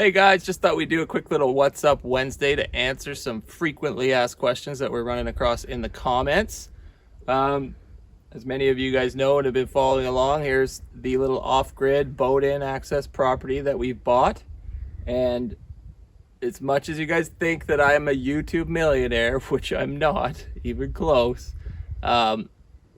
Hey guys, just thought we'd do a quick little What's Up Wednesday to answer some frequently asked questions that we're running across in the comments. As many of you guys know and have been following along, here's the little off-grid boat-in access property that we've bought. And as much as you guys think that I am a YouTube millionaire, which I'm not even close, I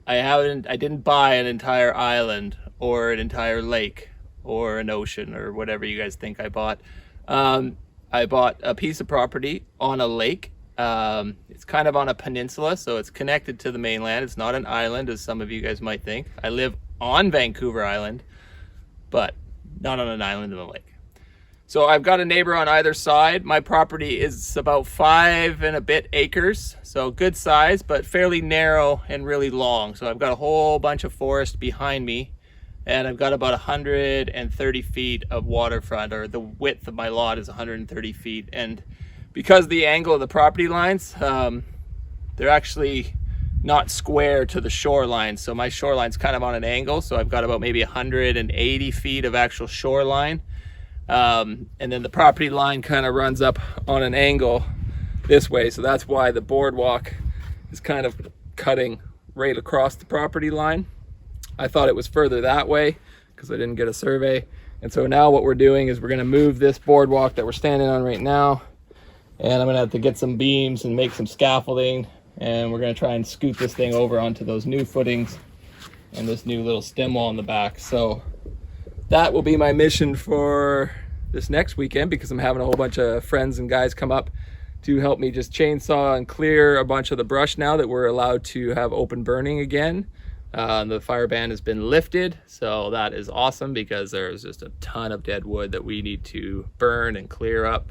didn't buy an entire island or an entire lake or an ocean or whatever you guys think I bought. I bought a piece of property on a lake. It's kind of on a peninsula, so it's connected to the mainland. It's not an island, as some of you guys might think. I live on Vancouver Island, but not on an island in the lake. So I've got a neighbor on either side. My property is about 5 and a bit acres, so good size, but fairly narrow and really long. So I've got a whole bunch of forest behind me, and I've got about 130 feet of waterfront, or the width of my lot is 130 feet. And because the angle of the property lines, they're actually not square to the shoreline. So my shoreline's kind of on an angle. So I've got about maybe 180 feet of actual shoreline. And then the property line kind of runs up on an angle this way. So that's why the boardwalk is kind of cutting right across the property line. I thought it was further that way because I didn't get a survey. And so now what we're doing is we're going to move this boardwalk that we're standing on right now. And I'm going to have to get some beams and make some scaffolding. And we're going to try and scoot this thing over onto those new footings and this new little stem wall in the back. So that will be my mission for this next weekend, because I'm having a whole bunch of friends and guys come up to help me just chainsaw and clear a bunch of the brush now that we're allowed to have open burning again. The fire ban has been lifted, so that is awesome, because there's just a ton of dead wood that we need to burn and clear up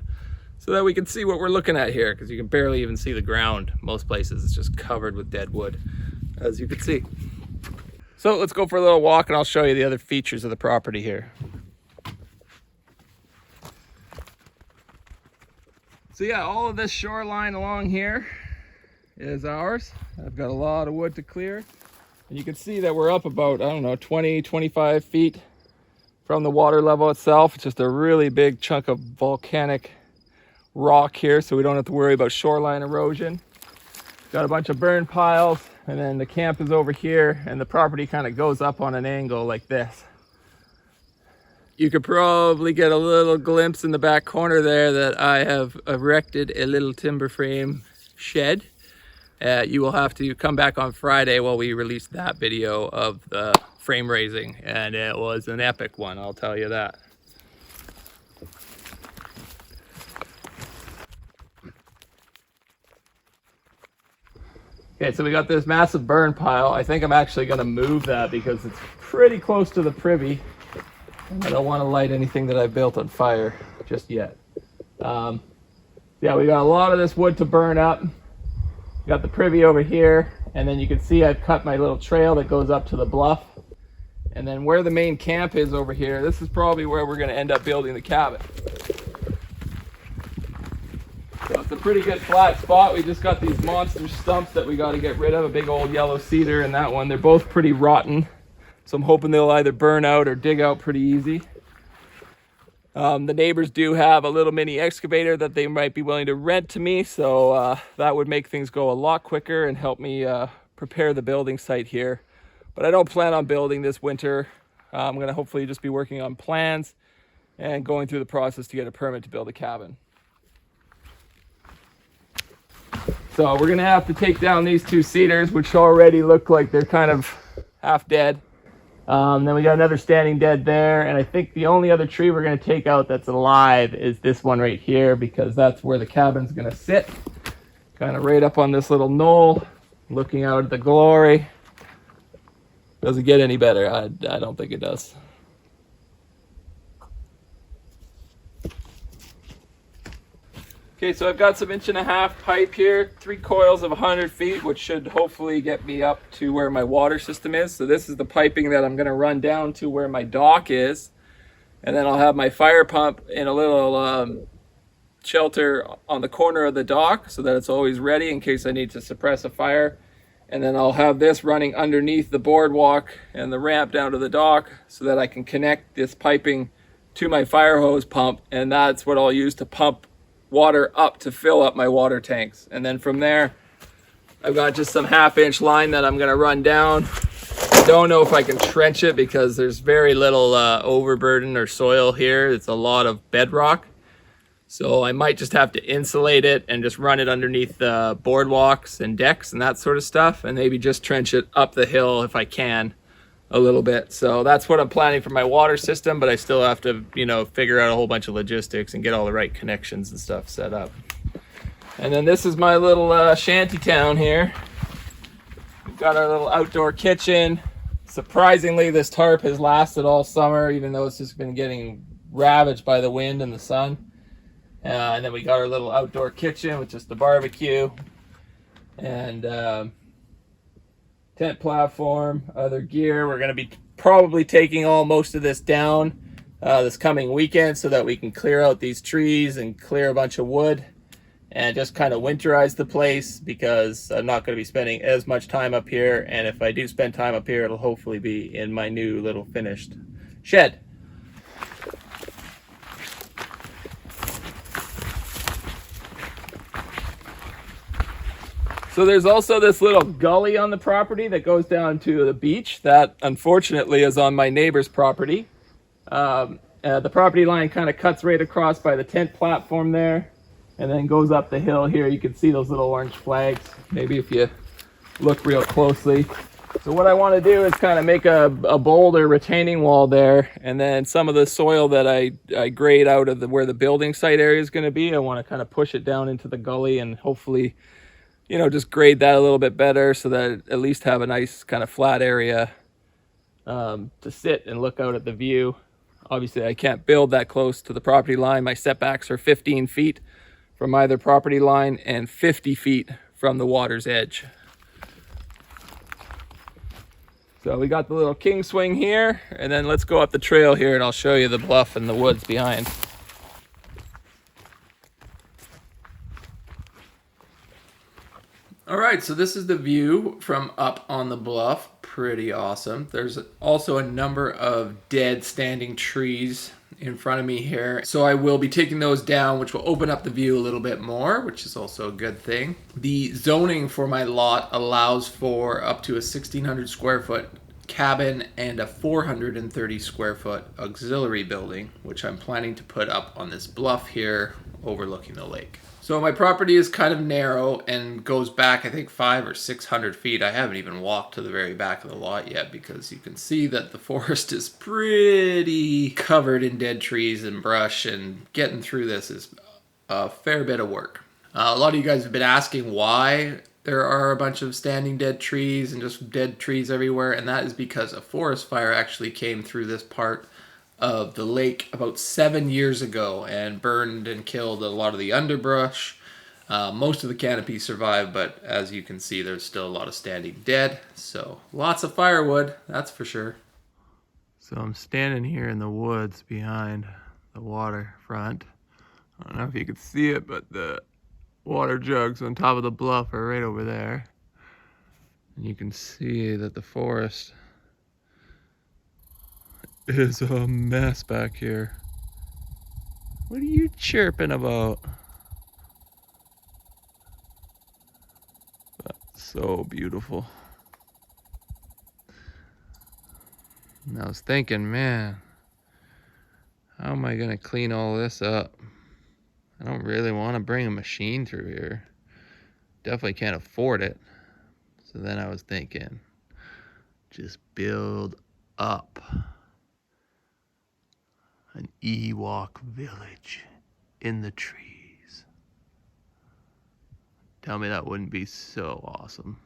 so that we can see what we're looking at here, because you can barely even see the ground. Most places it's just covered with dead wood, as you can see. So let's go for a little walk and I'll show you the other features of the property here. So yeah, all of this shoreline along here is ours. I've got a lot of wood to clear. And you can see that we're up about, I don't know, 20, 25 feet from the water level itself. It's just a really big chunk of volcanic rock here, so we don't have to worry about shoreline erosion. Got a bunch of burn piles, and then the camp is over here, and the property kind of goes up on an angle like this. You could probably get a little glimpse in the back corner there that I have erected a little timber frame shed. You will have to come back on Friday while we release that video of the frame raising, and it was an epic one, I'll tell you that. Okay, so we got this massive burn pile. I think I'm actually going to move that because it's pretty close to the privy. I don't want to light anything that I built on fire just yet. Yeah, we got a lot of this wood to burn up. Got the privy over here, and then you can see I've cut my little trail that goes up to the bluff. And then where the main camp is over here, this is probably where we're going to end up building the cabin. So it's a pretty good flat spot. We just got these monster stumps that we got to get rid of, a big old yellow cedar and that one. They're both pretty rotten, so I'm hoping they'll either burn out or dig out pretty easy. The neighbors do have a little mini excavator that they might be willing to rent to me, so that would make things go a lot quicker and help me prepare the building site here. But I don't plan on building this winter. I'm going to hopefully just be working on plans and going through the process to get a permit to build a cabin. So we're going to have to take down these two cedars, which already look like they're kind of half dead. Then we got another standing dead there, and I think the only other tree we're going to take out that's alive is this one right here, because that's where the cabin's going to sit, kind of right up on this little knoll, looking out at the glory. Doesn't get any better. I don't think it does. Okay, so I've got some 1.5-inch pipe here, 3 coils of 100 feet, which should hopefully get me up to where my water system is. So this is the piping that I'm going to run down to where my dock is. And then I'll have my fire pump in a little shelter on the corner of the dock so that it's always ready in case I need to suppress a fire. And then I'll have this running underneath the boardwalk and the ramp down to the dock so that I can connect this piping to my fire hose pump, and that's what I'll use to pump water up to fill up my water tanks. And then from there, I've got just some 1/2-inch line that I'm gonna run down. I don't know if I can trench it because there's very little overburden or soil here. It's a lot of bedrock. So I might just have to insulate it and just run it underneath the boardwalks and decks and that sort of stuff, and maybe just trench it up the hill if I can a little bit. So that's what I'm planning for my water system, but I still have to, you know, figure out a whole bunch of logistics and get all the right connections and stuff set up. And then this is my little shanty town here. We've got our little outdoor kitchen. Surprisingly, this tarp has lasted all summer, even though it's just been getting ravaged by the wind and the sun. And then we got our little outdoor kitchen with just the barbecue and tent platform, other gear. We're going to be probably taking most of this down this coming weekend so that we can clear out these trees and clear a bunch of wood and just kind of winterize the place, because I'm not going to be spending as much time up here. And if I do spend time up here, it'll hopefully be in my new little finished shed. So there's also this little gully on the property that goes down to the beach that unfortunately is on my neighbor's property. The property line kind of cuts right across by the tent platform there and then goes up the hill here. You can see those little orange flags, maybe if you look real closely. So what I want to do is kind of make a boulder retaining wall there, and then some of the soil that I grade out of where the building site area is going to be, I want to kind of push it down into the gully and hopefully, you know, just grade that a little bit better so that at least have a nice kind of flat area to sit and look out at the view. Obviously, I can't build that close to the property line. My setbacks are 15 feet from either property line and 50 feet from the water's edge. So we got the little king swing here, and then let's go up the trail here and I'll show you the bluff and the woods behind. All right, so this is the view from up on the bluff. Pretty awesome. There's also a number of dead standing trees in front of me here. So I will be taking those down, which will open up the view a little bit more, which is also a good thing. The zoning for my lot allows for up to a 1,600 square foot cabin and a 430 square foot auxiliary building, which I'm planning to put up on this bluff here overlooking the lake. So my property is kind of narrow and goes back, I think, 500 or 600 feet. I haven't even walked to the very back of the lot yet because you can see that the forest is pretty covered in dead trees and brush, and getting through this is a fair bit of work. A lot of you guys have been asking why there are a bunch of standing dead trees and just dead trees everywhere, and that is because a forest fire actually came through this part of the lake about 7 years ago and burned and killed a lot of the underbrush. Most of the canopy survived, but as you can see, there's still a lot of standing dead. So lots of firewood, that's for sure. So I'm standing here in the woods behind the waterfront. I don't know if you can see it, but the water jugs on top of the bluff are right over there. And you can see that the forest is a mess back here. What are you chirping about? That's so beautiful. And I was thinking, man, how am I gonna clean all this up? I don't really want to bring a machine through here. Definitely can't afford it. So then I was thinking, just build up an Ewok village in the trees. Tell me that wouldn't be so awesome.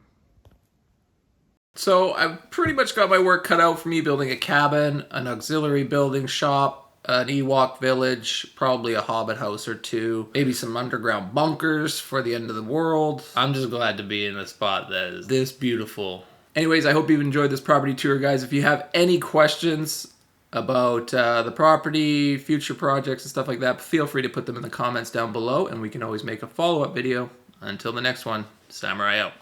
So I've pretty much got my work cut out for me building a cabin, an auxiliary building shop, an Ewok village, probably a hobbit house or two, maybe some underground bunkers for the end of the world. I'm just glad to be in a spot that is this beautiful. Anyways, I hope you've enjoyed this property tour, guys. If you have any questions about the property, future projects and stuff like that, feel free to put them in the comments down below, and we can always make a follow-up video. Until the next one, Samurai out.